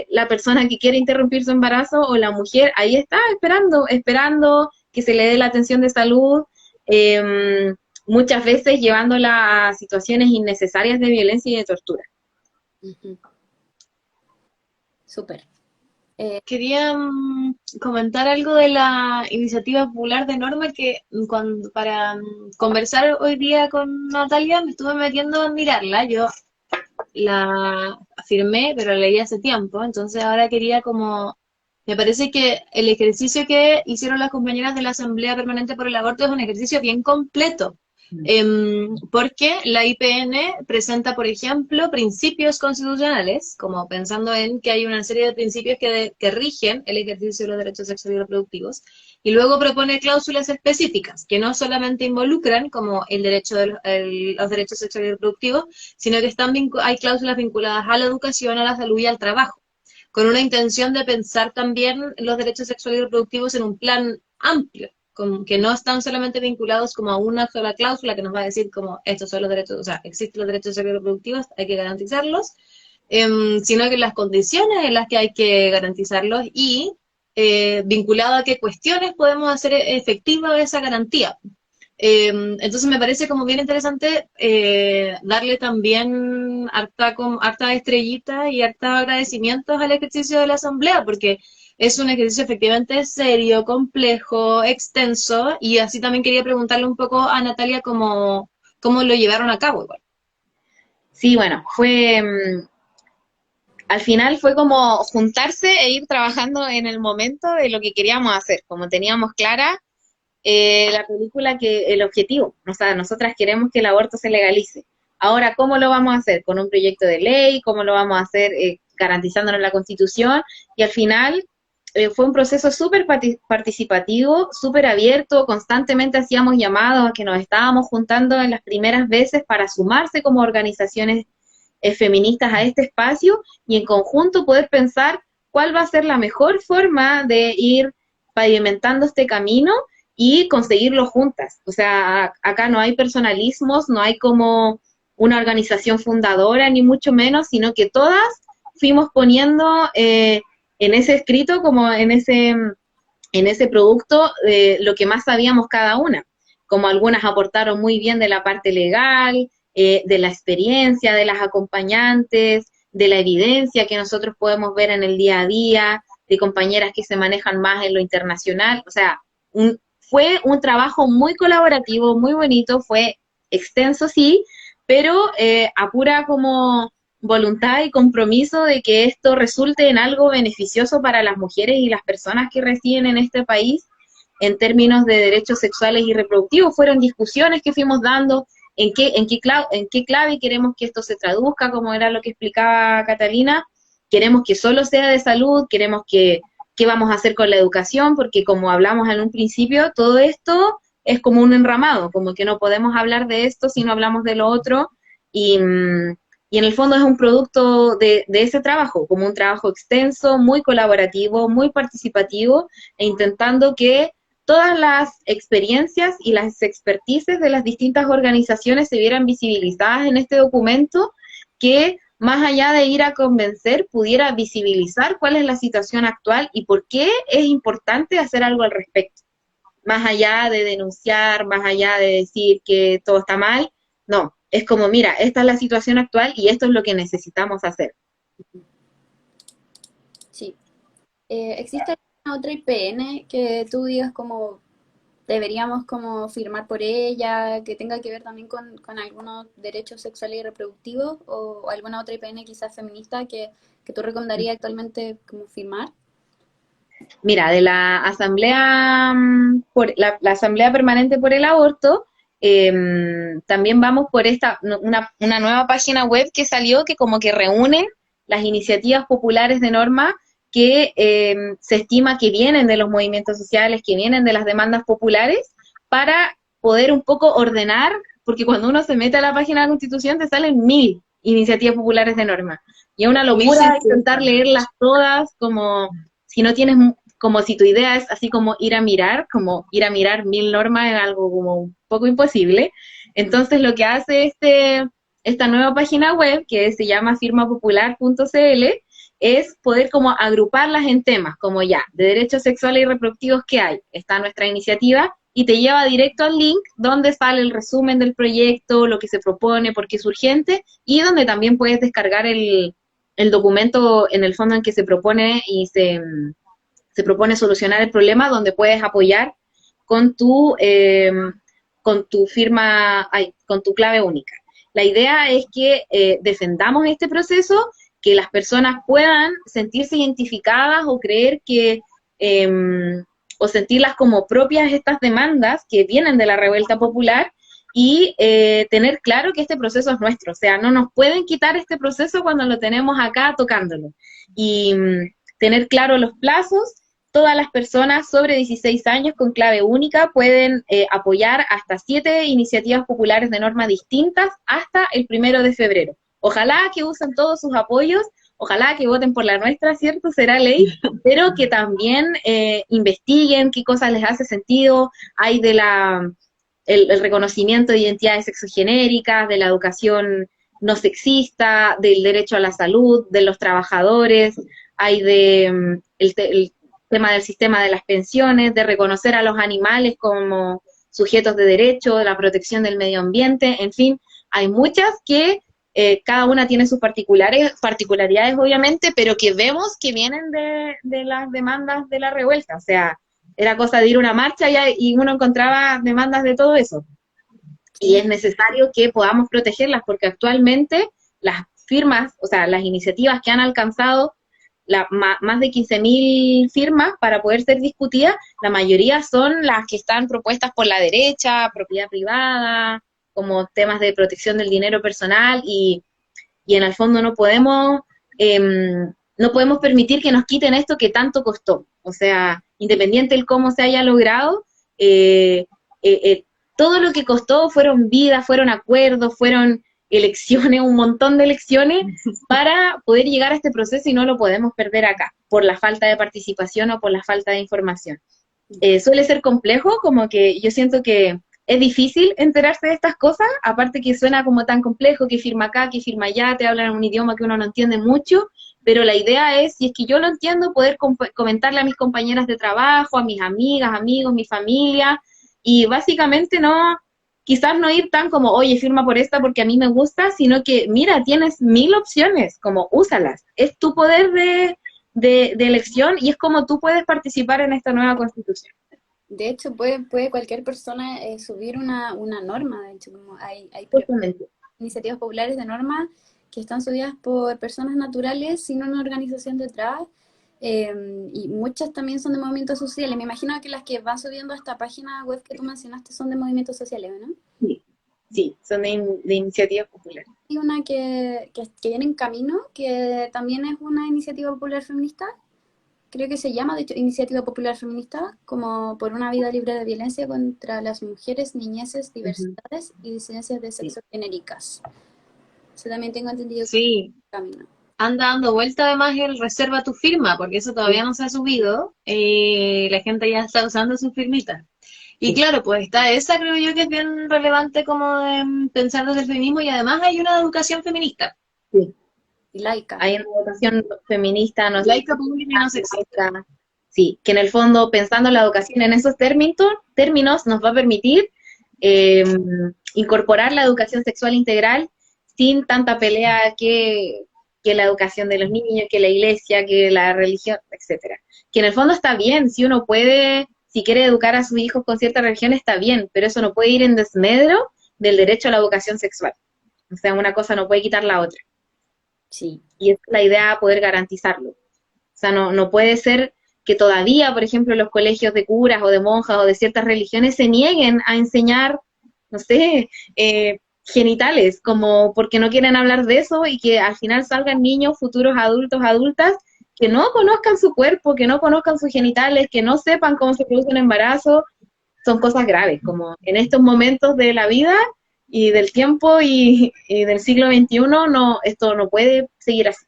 la persona que quiere interrumpir su embarazo o la mujer ahí está esperando que se le dé la atención de salud, muchas veces llevándola a situaciones innecesarias de violencia y de tortura. Súper. Quería comentar algo de la iniciativa popular de norma que para conversar hoy día con Natalia me estuve metiendo a mirarla. Yo la firmé, pero la leí hace tiempo, entonces ahora quería me parece que el ejercicio que hicieron las compañeras de la Asamblea Permanente por el Aborto es un ejercicio bien completo. Porque la IPN presenta, por ejemplo, principios constitucionales, como pensando en que hay una serie de principios que rigen el ejercicio de los derechos sexuales y reproductivos, y luego propone cláusulas específicas, que no solamente involucran como el derecho de los derechos sexuales y reproductivos, sino que hay cláusulas vinculadas a la educación, a la salud y al trabajo, con una intención de pensar también los derechos sexuales y reproductivos en un plan amplio, que no están solamente vinculados como a una sola cláusula que nos va a decir como estos son los derechos, o sea, existen los derechos sexuales y reproductivos, hay que garantizarlos, sino que las condiciones en las que hay que garantizarlos y vinculado a qué cuestiones podemos hacer efectiva esa garantía. Entonces me parece como bien interesante darle también harta estrellita y harta agradecimientos al ejercicio de la Asamblea, porque es un ejercicio efectivamente serio, complejo, extenso, y así también quería preguntarle un poco a Natalia cómo lo llevaron a cabo igual. Sí, bueno, al final fue como juntarse e ir trabajando en el momento de lo que queríamos hacer, como teníamos clara la película, que el objetivo, o sea, nosotras queremos que el aborto se legalice. Ahora, ¿cómo lo vamos a hacer? ¿Con un proyecto de ley? ¿Cómo lo vamos a hacer garantizándonos la Constitución? Y al final fue un proceso súper participativo, súper abierto, constantemente hacíamos llamados a que nos estábamos juntando en las primeras veces para sumarse como organizaciones feministas a este espacio, y en conjunto poder pensar cuál va a ser la mejor forma de ir pavimentando este camino y conseguirlo juntas. O sea, acá no hay personalismos, no hay como una organización fundadora, ni mucho menos, sino que todas fuimos poniendo en ese escrito, como en ese producto, lo que más sabíamos cada una. Como algunas aportaron muy bien de la parte legal, de la experiencia, de las acompañantes, de la evidencia que nosotros podemos ver en el día a día, de compañeras que se manejan más en lo internacional. O sea, fue un trabajo muy colaborativo, muy bonito, fue extenso, sí, pero a pura como voluntad y compromiso de que esto resulte en algo beneficioso para las mujeres y las personas que residen en este país en términos de derechos sexuales y reproductivos. Fueron discusiones que fuimos dando, en qué clave queremos que esto se traduzca, como era lo que explicaba Catalina. Queremos que solo sea de salud, queremos que qué vamos a hacer con la educación, porque como hablamos en un principio, todo esto es como un enramado, como que no podemos hablar de esto si no hablamos de lo otro, y, y en el fondo es un producto de ese trabajo, como un trabajo extenso, muy colaborativo, muy participativo, e intentando que todas las experiencias y las expertices de las distintas organizaciones se vieran visibilizadas en este documento, que más allá de ir a convencer, pudiera visibilizar cuál es la situación actual y por qué es importante hacer algo al respecto. Más allá de denunciar, más allá de decir que todo está mal, no, es como, mira, esta es la situación actual y esto es lo que necesitamos hacer. Sí. ¿Existe alguna otra IPN que tú digas como deberíamos como firmar por ella, que tenga que ver también con algunos derechos sexuales y reproductivos, o alguna otra IPN quizás feminista que tú recomendarías actualmente como firmar? Mira, de la Asamblea, la Asamblea Permanente por el Aborto, también vamos por una nueva página web que salió que como que reúne las iniciativas populares de norma que se estima que vienen de los movimientos sociales, que vienen de las demandas populares, para poder un poco ordenar, porque cuando uno se mete a la página de la Constitución te salen 1000 iniciativas populares de norma. Y es una locura intentar leerlas todas, como si no tienes, como si tu idea es así como ir a mirar 1000 normas es algo como un poco imposible. Entonces lo que hace esta nueva página web, que se llama firmapopular.cl, es poder como agruparlas en temas, como ya, de derechos sexuales y reproductivos que hay, está nuestra iniciativa, y te lleva directo al link donde sale el resumen del proyecto, lo que se propone, por qué es urgente, y donde también puedes descargar el documento en el fondo en que se propone y se propone solucionar el problema, donde puedes apoyar con tu firma, con tu clave única. La idea es que defendamos este proceso, que las personas puedan sentirse identificadas o creer que, o sentirlas como propias estas demandas que vienen de la revuelta popular, y tener claro que este proceso es nuestro, o sea, no nos pueden quitar este proceso cuando lo tenemos acá tocándolo, y tener claro los plazos. Todas las personas sobre 16 años con clave única pueden apoyar hasta 7 iniciativas populares de norma distintas hasta el 1 de febrero. Ojalá que usen todos sus apoyos, ojalá que voten por la nuestra, ¿cierto? Será ley, pero que también investiguen qué cosas les hace sentido. Hay el reconocimiento de identidades sexogenéricas, de la educación no sexista, del derecho a la salud, de los trabajadores, hay el tema del sistema de las pensiones, de reconocer a los animales como sujetos de derecho, de la protección del medio ambiente, en fin, hay muchas que cada una tiene sus particularidades, obviamente, pero que vemos que vienen de las demandas de la revuelta. O sea, era cosa de ir a una marcha y uno encontraba demandas de todo eso. Y es necesario que podamos protegerlas, porque actualmente las firmas, o sea, las iniciativas que han alcanzado más de 15.000 firmas para poder ser discutidas, la mayoría son las que están propuestas por la derecha, propiedad privada, como temas de protección del dinero personal, y en el fondo no podemos permitir que nos quiten esto que tanto costó. O sea, independiente del cómo se haya logrado, todo lo que costó fueron vidas, fueron acuerdos, fueron elecciones, un montón de elecciones para poder llegar a este proceso, y no lo podemos perder acá, por la falta de participación o por la falta de información. Suele ser complejo, como que yo siento que es difícil enterarse de estas cosas, aparte que suena como tan complejo, que firma acá, que firma allá, te hablan en un idioma que uno no entiende mucho, pero la idea es, si es que yo lo entiendo, poder comentarle a mis compañeras de trabajo, a mis amigas, amigos, mi familia, y básicamente quizás no ir tan como, oye, firma por esta porque a mí me gusta, sino que, mira, tienes 1000 opciones, como úsalas, es tu poder de elección, y es como tú puedes participar en esta nueva constitución. De hecho, puede cualquier persona subir una norma. De hecho, como hay iniciativas populares de norma que están subidas por personas naturales sin una organización detrás, y muchas también son de movimientos sociales. Me imagino que las que van subiendo a esta página web que tú mencionaste son de movimientos sociales, ¿no? Sí, son de iniciativas populares. Hay una que viene en camino, que también es una iniciativa popular feminista. creo que se llama, de hecho, Iniciativa Popular Feminista, como por una vida libre de violencia contra las mujeres, niñeces, diversidades y disidencias de Sí. sexo genéricas. Eso también tengo entendido que es Sí, un camino. anda dando vuelta además el reserva tu firma, porque eso todavía no se ha subido. La gente ya está usando su firmita. Y Sí. claro, pues está esa, creo yo que es bien relevante como de pensar desde el feminismo y además hay una educación feminista, Sí. Y laica. Hay una educación feminista, no sé, laica, pública y no sexista. laica. Sí, que en el fondo, pensando la educación en esos términos nos va a permitir eh, incorporar la educación sexual integral sin tanta pelea que la educación de los niños, que la iglesia, que la religión, etcétera. Que en el fondo está bien, si uno puede, si quiere educar a sus hijos con cierta religión, está bien, pero eso no puede ir en desmedro del derecho a la educación sexual. O sea, una cosa no puede quitar la otra. Sí. Y es la idea poder garantizarlo. O sea, no puede ser que todavía, por ejemplo, los colegios de curas o de monjas o de ciertas religiones se nieguen a enseñar, no sé, genitales, como porque no quieren hablar de eso y que al final salgan niños, futuros adultos, adultas, que no conozcan su cuerpo, que no conozcan sus genitales, que no sepan cómo se produce un embarazo, son cosas graves, como en estos momentos de la vida y del tiempo y del siglo XXI, no, esto no puede seguir así.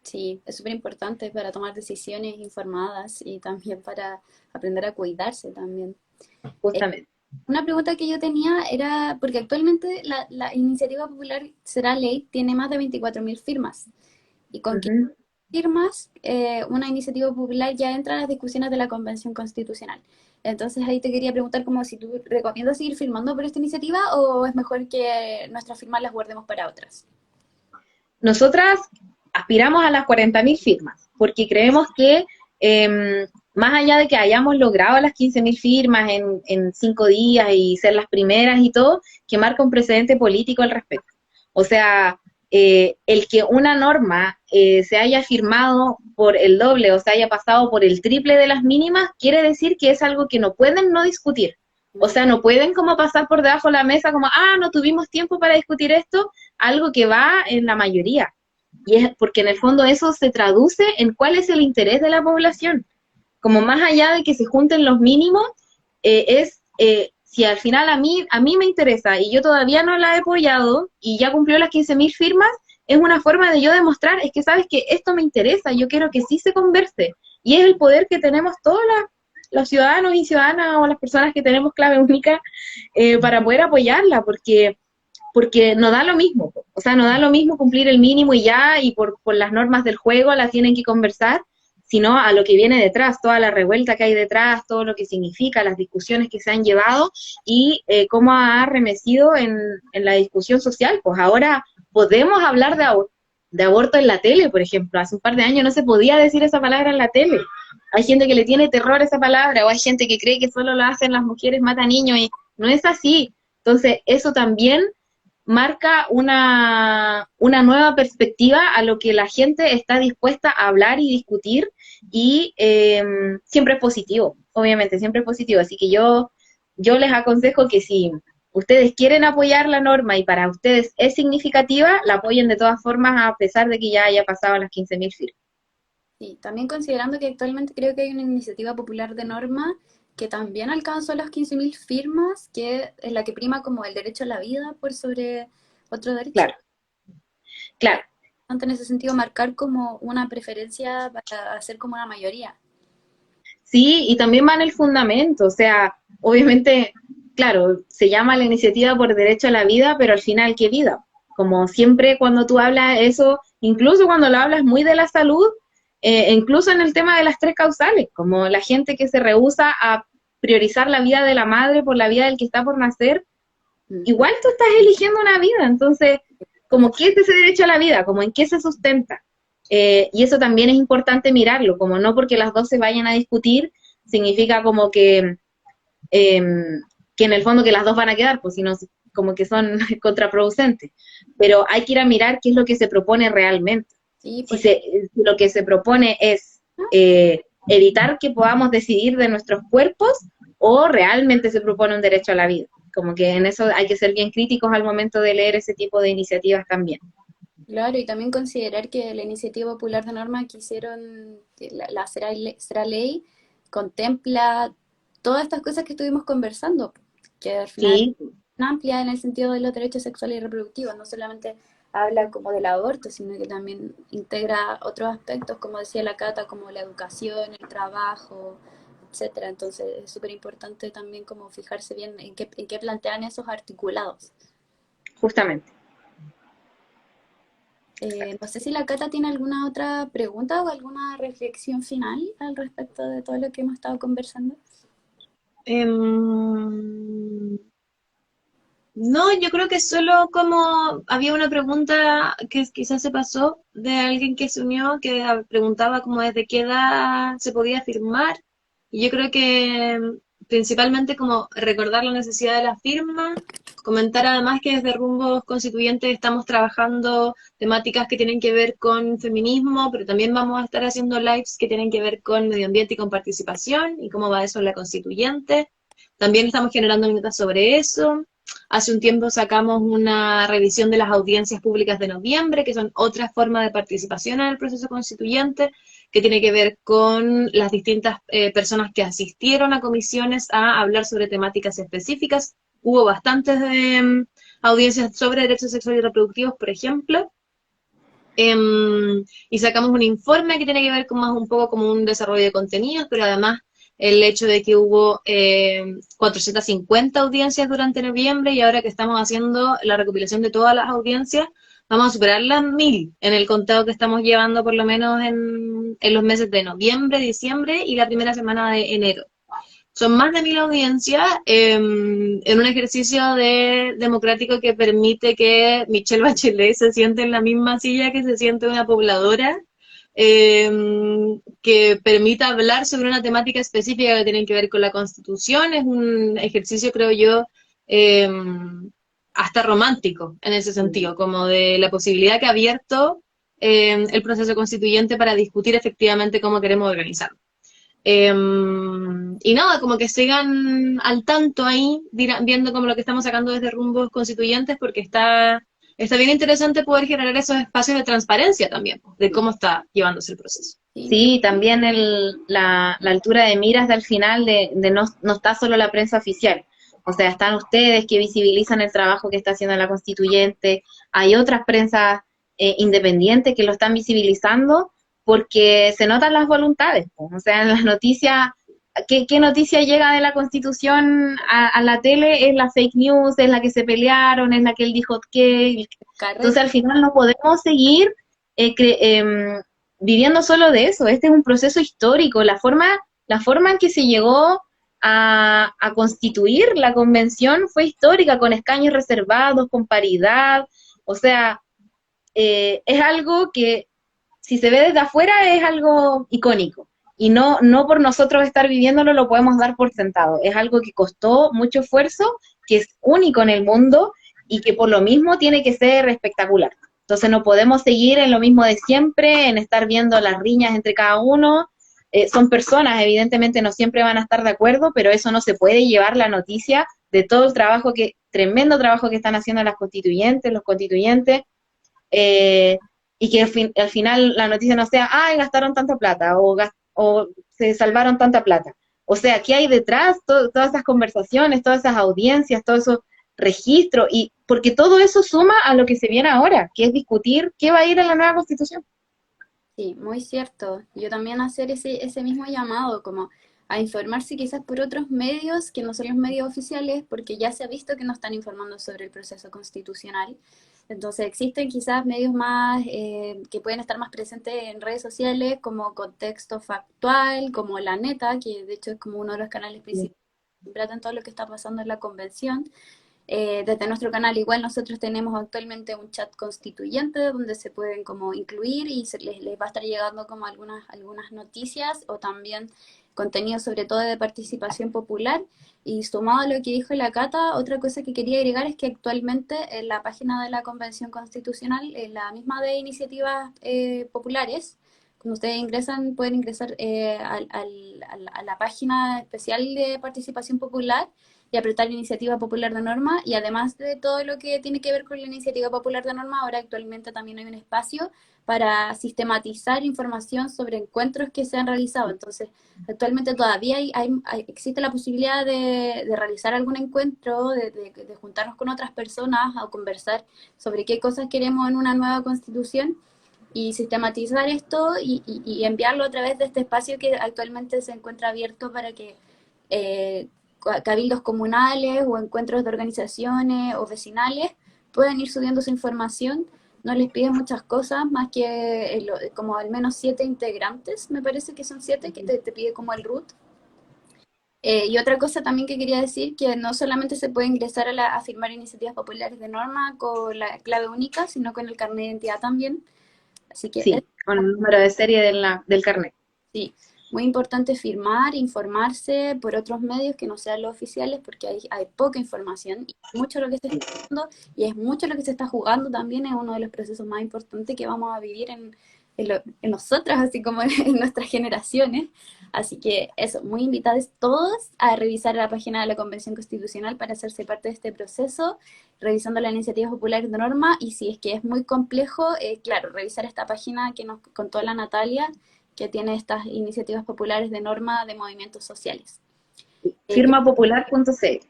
Sí, es súper importante para tomar decisiones informadas y también para aprender a cuidarse también. Eh, Justamente. una pregunta que yo tenía era, porque actualmente la iniciativa popular será ley, tiene más de 24.000 firmas. Y con 15 Ujú. firmas, una iniciativa popular ya entra a las discusiones de la Convención Constitucional. Entonces ahí te quería preguntar como si tú recomiendas seguir firmando por esta iniciativa o es mejor que nuestras firmas las guardemos para otras. Nosotras aspiramos a las 40.000 firmas, porque creemos que más allá de que hayamos logrado las 15.000 firmas en 5 días y ser las primeras y todo, que marca un precedente político al respecto. O sea, el que una norma se haya firmado por el doble o se haya pasado por el triple de las mínimas, quiere decir que es algo que no pueden no discutir. O sea, no pueden como pasar por debajo de la mesa como, no tuvimos tiempo para discutir esto, algo que va en la mayoría. Y es porque en el fondo eso se traduce en cuál es el interés de la población. Como más allá de que se junten los mínimos, si al final a mí me interesa y yo todavía no la he apoyado y ya cumplió las 15.000 firmas, es una forma de yo demostrar, es que sabes que esto me interesa, yo quiero que sí se converse. Y es el poder que tenemos todos los ciudadanos y ciudadanas o las personas que tenemos clave única para poder apoyarla, porque no da lo mismo, o sea, no da lo mismo cumplir el mínimo y ya, y por las normas del juego la tienen que conversar, sino a lo que viene detrás, toda la revuelta que hay detrás, todo lo que significa, las discusiones que se han llevado y cómo ha arremecido en la discusión social. Pues ahora podemos hablar de aborto en la tele, por ejemplo. Hace un par de años no se podía decir esa palabra en la tele. Hay gente que le tiene terror a esa palabra, o hay gente que cree que solo lo hacen las mujeres, matan niños, y no es así. Entonces, eso también marca una nueva perspectiva a lo que la gente está dispuesta a hablar y discutir y siempre es positivo, obviamente, siempre es positivo. Así que yo les aconsejo que si ustedes quieren apoyar la norma y para ustedes es significativa, la apoyen de todas formas a pesar de que ya haya pasado las 15.000 firmas. Sí, también considerando que actualmente creo que hay una iniciativa popular de norma que también alcanzó las 15.000 firmas, que es la que prima como el derecho a la vida por sobre otro derecho. Claro, claro. Tanto en ese sentido marcar como una preferencia para hacer como una mayoría. Sí, y también va en el fundamento, o sea, obviamente, claro, se llama la iniciativa por derecho a la vida, pero al final, ¿qué vida? Como siempre cuando tú hablas eso, incluso cuando lo hablas muy de la salud, incluso en el tema de las tres causales, como la gente que se rehúsa a priorizar la vida de la madre por la vida del que está por nacer, igual tú estás eligiendo una vida, entonces, como ¿qué es ese derecho a la vida? Como ¿en qué se sustenta? Y eso también es importante mirarlo, como no porque las dos se vayan a discutir, significa como que en el fondo que las dos van a quedar, pues sino como que son contraproducentes. Pero hay que ir a mirar qué es lo que se propone realmente. Sí, Si lo que se propone es evitar que podamos decidir de nuestros cuerpos o realmente se propone un derecho a la vida. Como que en eso hay que ser bien críticos al momento de leer ese tipo de iniciativas también. Claro, y también considerar que la iniciativa popular de norma que hicieron, que la será ley, contempla todas estas cosas que estuvimos conversando, que al final Sí, es amplia en el sentido de los derechos sexuales y reproductivos, no solamente habla como del aborto, sino que también integra otros aspectos, como decía la Cata, como la educación, el trabajo, etcétera. Entonces es súper importante también como fijarse bien en qué plantean esos articulados. justamente. No sé si la Cata tiene alguna otra pregunta o alguna reflexión final al respecto de todo lo que hemos estado conversando. Em, no, yo creo que solo como había una pregunta que quizás se pasó de alguien que se unió, que preguntaba como desde qué edad se podía firmar. Y yo creo que principalmente como recordar la necesidad de la firma, comentar además que desde Rumbos Constituyentes estamos trabajando temáticas que tienen que ver con feminismo, pero también vamos a estar haciendo lives que tienen que ver con medio ambiente y con participación y cómo va eso en la constituyente. También estamos generando minutas sobre eso. Hace un tiempo sacamos una revisión de las audiencias públicas de noviembre, que son otra forma de participación en el proceso constituyente, que tiene que ver con las distintas personas que asistieron a comisiones a hablar sobre temáticas específicas. Hubo bastantes audiencias sobre derechos sexuales y reproductivos, por ejemplo. Y sacamos un informe que tiene que ver con más un poco como un desarrollo de contenidos, pero además el hecho de que hubo 450 audiencias durante noviembre y ahora que estamos haciendo la recopilación de todas las audiencias, vamos a superar las 1000 en el conteo que estamos llevando por lo menos en los meses de noviembre, diciembre y la primera semana de enero. Son más de 1000 audiencias en un ejercicio democrático que permite que Michelle Bachelet se siente en la misma silla que se siente una pobladora, eh, que permita hablar sobre una temática específica que tiene que ver con la Constitución. Es un ejercicio, creo yo, eh, hasta romántico en ese sentido, como de la posibilidad que ha abierto el proceso constituyente para discutir efectivamente cómo queremos organizarlo. Y nada, como que sigan al tanto ahí, viendo como lo que estamos sacando desde Rumbos Constituyentes, porque está bien interesante poder generar esos espacios de transparencia también, pues, de cómo está llevándose el proceso. Sí, Sí, también la altura de miras del final de no está solo la prensa oficial. O sea, están ustedes que visibilizan el trabajo que está haciendo la constituyente, hay otras prensas independientes que lo están visibilizando porque se notan las voluntades. Pues. O sea, en las noticias, ¿qué noticia llega de la constitución a la tele? Es la fake news, es la que se pelearon, es la que él dijo que... carrete. Entonces al final no podemos seguir viviendo solo de eso. Este es un proceso histórico. La forma en que se llegó a constituir la convención fue histórica, con escaños reservados, con paridad. O sea, es algo que, si se ve desde afuera, es algo icónico. Y no por nosotros estar viviéndolo lo podemos dar por sentado. Es algo que costó mucho esfuerzo, que es único en el mundo y que por lo mismo tiene que ser espectacular. Entonces no podemos seguir en lo mismo de siempre, en estar viendo las riñas entre cada uno. Son personas, evidentemente no siempre van a estar de acuerdo, pero eso no se puede llevar la noticia de todo el trabajo tremendo trabajo que están haciendo las constituyentes, los constituyentes, y que al final la noticia no sea, ay, gastaron tanta plata, o se salvaron tanta plata. O sea, ¿qué hay detrás? Todas esas conversaciones, todas esas audiencias, todos esos registros, y porque todo eso suma a lo que se viene ahora, que es discutir qué va a ir en la nueva constitución. Sí, muy cierto. Yo también hacer ese mismo llamado, como a informarse quizás por otros medios que no son los medios oficiales, porque ya se ha visto que no están informando sobre el proceso constitucional. Entonces existen quizás medios más que pueden estar más presentes en redes sociales, como Contexto Factual, como La Neta, que de hecho es como uno de los canales principales que tratan todo lo que está pasando en la convención. Desde nuestro canal igual nosotros tenemos actualmente un chat constituyente donde se pueden como incluir y les va a estar llegando como algunas noticias o también contenido sobre todo de participación popular. Y sumado a lo que dijo la Cata, otra cosa que quería agregar es que actualmente en la página de la Convención Constitucional, en la misma de iniciativas populares, cuando ustedes ingresan, pueden ingresar a la página especial de participación popular y apretar iniciativa popular de norma, y además de todo lo que tiene que ver con la iniciativa popular de norma, ahora actualmente también hay un espacio para sistematizar información sobre encuentros que se han realizado. Entonces, actualmente todavía existe la posibilidad de realizar algún encuentro, de juntarnos con otras personas o conversar sobre qué cosas queremos en una nueva constitución, y sistematizar esto y enviarlo a través de este espacio que actualmente se encuentra abierto para que cabildos comunales o encuentros de organizaciones o vecinales puedan ir subiendo su información. No les pide muchas cosas, más que como al menos 7 integrantes, me parece que son 7, que te pide como el root. Y otra cosa también que quería decir, que no solamente se puede ingresar a firmar iniciativas populares de norma con la clave única, sino con el carnet de identidad también. Así que Sí, con el número de serie del carnet. sí, muy importante firmar, informarse por otros medios que no sean los oficiales, porque hay poca información y mucho lo que se está haciendo, y es mucho lo que se está jugando también. Es uno de los procesos más importantes que vamos a vivir en nosotras, así como en nuestras generaciones. Así que eso, muy invitados todos a revisar la página de la Convención Constitucional para hacerse parte de este proceso, revisando las iniciativas populares de norma, y si es que es muy complejo, claro, revisar esta página que nos contó la Natalia, que tiene estas iniciativas populares de norma de movimientos sociales. Firmapopular.cl.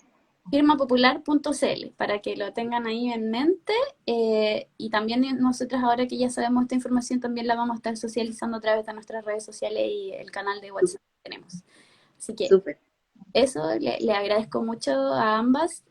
Firmapopular.cl, para que lo tengan ahí en mente, y también nosotros, ahora que ya sabemos esta información, también la vamos a estar socializando a través de nuestras redes sociales y el canal de WhatsApp que tenemos. Así que Súper. eso, le agradezco mucho a ambas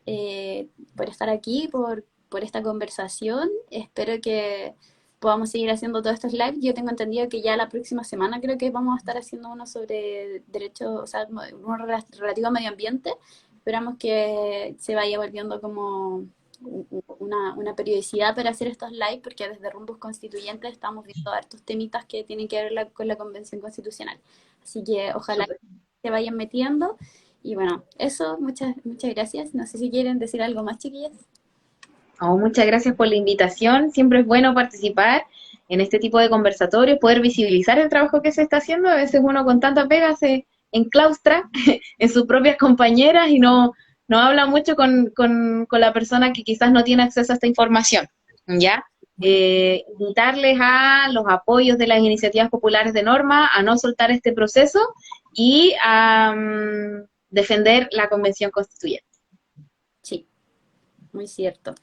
por estar aquí, por esta conversación. Espero que podamos seguir haciendo todos estos lives. Yo tengo entendido que ya la próxima semana creo que vamos a estar haciendo uno sobre derechos, o sea, uno relativo a medio ambiente. Esperamos que se vaya volviendo como una periodicidad para hacer estos lives, porque desde Rumbos Constituyentes estamos viendo hartos temitas que tienen que ver con la Convención Constitucional. Así que ojalá se vayan metiendo. Y bueno, eso, muchas gracias. No sé si quieren decir algo más, chiquillas. Oh, muchas gracias por la invitación. Siempre es bueno participar en este tipo de conversatorios, poder visibilizar el trabajo que se está haciendo. A veces uno con tanta pega se enclaustra en sus propias compañeras y no habla mucho con la persona que quizás no tiene acceso a esta información, ¿ya? Invitarles a los apoyos de las iniciativas populares de norma, a no soltar este proceso y a defender la Convención Constituyente. Sí, muy cierto.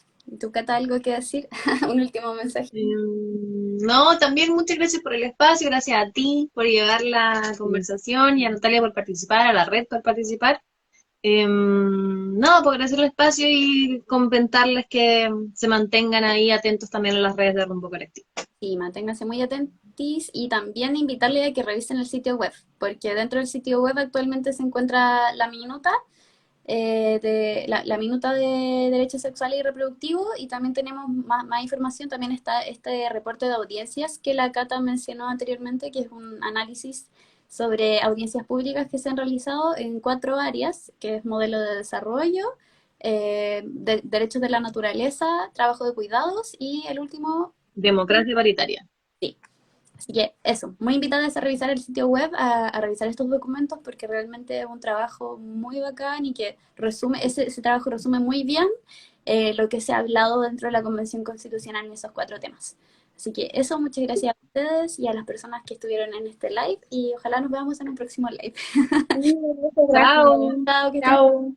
¿Tú, Cata, algo que decir? Un último mensaje. No, también muchas gracias por el espacio, gracias a ti por llevar la conversación y a Natalia por participar, a la red por participar. No, por agradecer el espacio y comentarles que se mantengan ahí atentos también a las redes de Rumbo Colectivo. Sí, manténganse muy atentos, y también invitarles a que revisen el sitio web, porque dentro del sitio web actualmente se encuentra la minuta, la minuta de derechos sexuales y reproductivos, y también tenemos más información. También está este reporte de audiencias que la Cata mencionó anteriormente, que es un análisis sobre audiencias públicas que se han realizado en 4 áreas, que es modelo de desarrollo, derechos de la naturaleza, trabajo de cuidados, y el último... Democracia paritaria. Sí. Así que eso, muy invitadas a revisar el sitio web, a revisar estos documentos, porque realmente es un trabajo muy bacán y que resume, ese trabajo resume muy bien lo que se ha hablado dentro de la Convención Constitucional en esos 4 temas. Así que eso, muchas gracias a ustedes y a las personas que estuvieron en este live, y ojalá nos veamos en un próximo live. Chao. Chao, que estén Chao.